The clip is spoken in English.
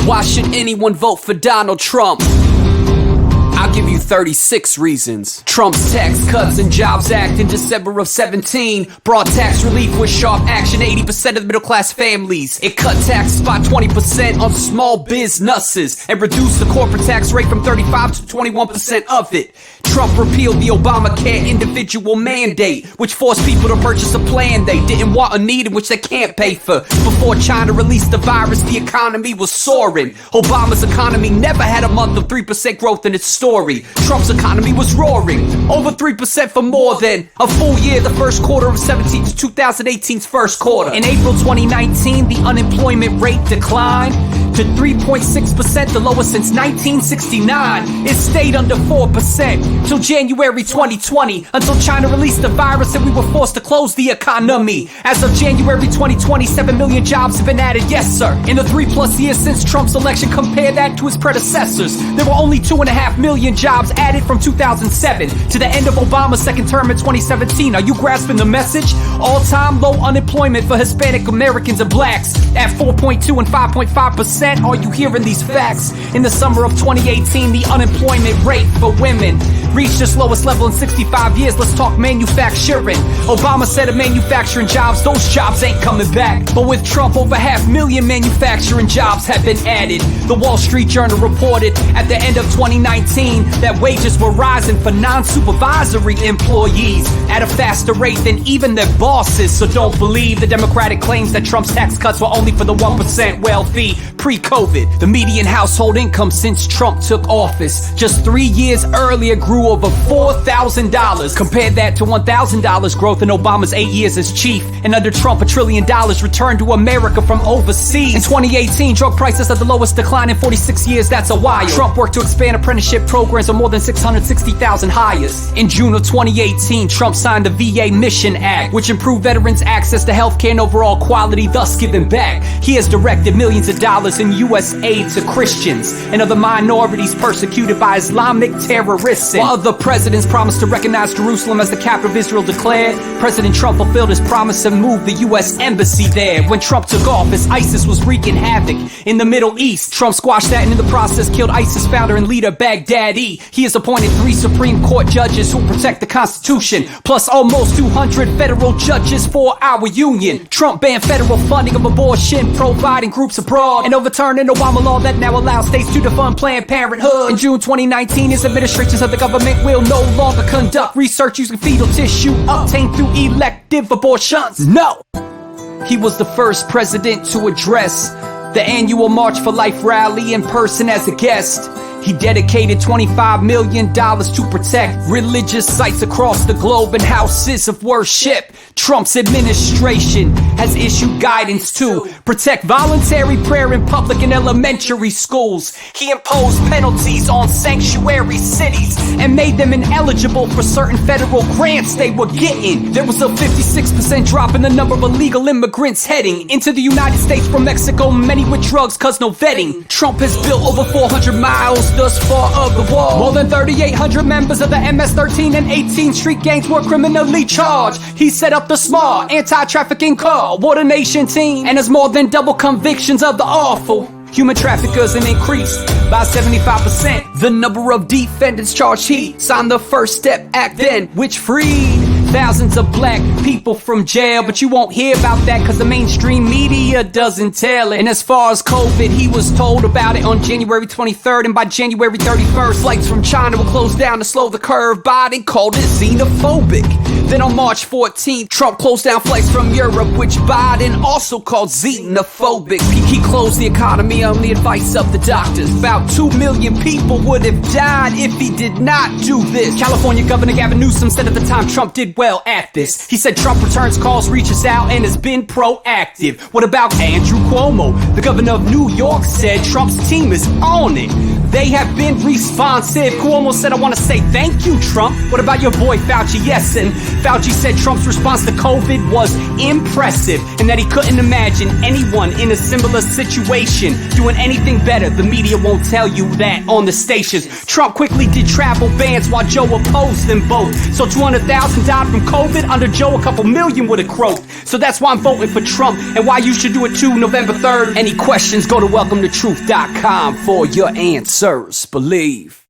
Why should anyone vote for Donald Trump? I'll give you 36 reasons. Trump's Tax Cuts and Jobs Act in December of 17 brought tax relief with sharp action 80% of the middle class families. It cut taxes by 20% on small businesses and reduced the corporate tax rate from 35 to 21% of it. Trump repealed the Obamacare individual mandate, which forced people to purchase a plan they didn't want or need and which they can't pay for. Before China released the virus, the economy was soaring. Obama's economy never had a month of 3% growth in its story. Trump's economy was roaring, over 3% for more than a full year, the first quarter of 17 to 2018's first quarter. In April 2019, the unemployment rate declined to 3.6%, the lowest since 1969. It stayed under 4% till January 2020, until China released the virus and we were forced to close the economy. As of January 2020, 7 million jobs have been added, yes sir. In the 3+ years since Trump's election, compare that to his predecessors. There were only 2.5 million jobs added from 2007 to the end of Obama's second term in 2017. Are you grasping the message? All-time low unemployment for Hispanic Americans and blacks at 4.2 and 5.5%. Are you hearing these facts? In the summer of 2018, the unemployment rate for women reached its lowest level in 65 years. Let's talk manufacturing. Obama said of manufacturing jobs, those jobs ain't coming back. But with Trump, over 500,000 manufacturing jobs have been added. The Wall Street Journal reported at the end of 2019 that wages were rising for non-supervisory employees at a faster rate than even their bosses. So don't believe the Democratic claims that Trump's tax cuts were only for the 1% wealthy. Pre-COVID, the median household income since Trump took office just 3 years earlier grew over $4,000. Compare that to $1,000 growth in Obama's 8 years as chief. And under Trump, $1 trillion returned to America from overseas. In 2018, drug prices at the lowest decline in 46 years. That's a while. Trump worked to expand apprenticeship programs on more than 660,000 hires. In June of 2018, Trump signed the VA Mission Act, which improved veterans' access to healthcare and overall quality, thus giving back. He has directed millions of dollars in U.S. aid to Christians and other minorities persecuted by Islamic terrorists. While other presidents promised to recognize Jerusalem as the capital of Israel declared, President Trump fulfilled his promise and moved the U.S. embassy there. When Trump took office, ISIS was wreaking havoc in the Middle East. Trump squashed that and in the process killed ISIS founder and leader Baghdadi. He has appointed 3 Supreme Court judges who protect the Constitution, plus almost 200 federal judges for our union. Trump banned federal funding of abortion, providing groups abroad, and overturned an Obama law that now allows states to defund Planned Parenthood. In June 2019, his administrations of the government will no longer conduct research using fetal tissue obtained through elective abortions. No! He was the first president to address the annual March for Life rally in person as a guest. He dedicated $25 million to protect religious sites across the globe and houses of worship. Trump's administration has issued guidance to protect voluntary prayer in public and elementary schools. He imposed penalties on sanctuary cities and made them ineligible for certain federal grants they were getting. There was a 56% drop in the number of illegal immigrants heading into the United States from Mexico, many with drugs cause no vetting. Trump has built over 400 miles thus far of the wall. More than 3,800 members of the MS-13 and 18 street gangs were criminally charged. He set up the SMART anti-trafficking Water Nation team and has more than double convictions of the awful. Human traffickers and increased by 75%. The number of defendants charged. He signed the First Step Act then, which freed thousands of black people from jail. But you won't hear about that because the mainstream media doesn't tell it. And as far as COVID, he was told about it on January 23rd, and by January 31st, flights from China were closed down to slow the curve. Biden called it xenophobic. Then on March 14th, Trump closed down flights from Europe, which Biden also called xenophobic. He closed the economy on the advice of the doctors. About 2 million people would have died if he did not do this. California Governor Gavin Newsom said at the time Trump did well at this. He said Trump returns calls, reaches out, and has been proactive. What about Andrew Cuomo? The governor of New York said Trump's team is on it. They have been responsive. Cuomo said, I want to say thank you, Trump. What about your boy Fauci? Yes, and Fauci said Trump's response to COVID was impressive and that he couldn't imagine anyone in a similar situation doing anything better. The media won't tell you that on the stations. Trump quickly did travel bans while Joe opposed them both. So $200,000 from COVID, under Joe a couple million would have croaked. So that's why I'm voting for Trump, and why you should do it too, November 3rd. Any questions, go to welcometotruth.com for your answers. Believe.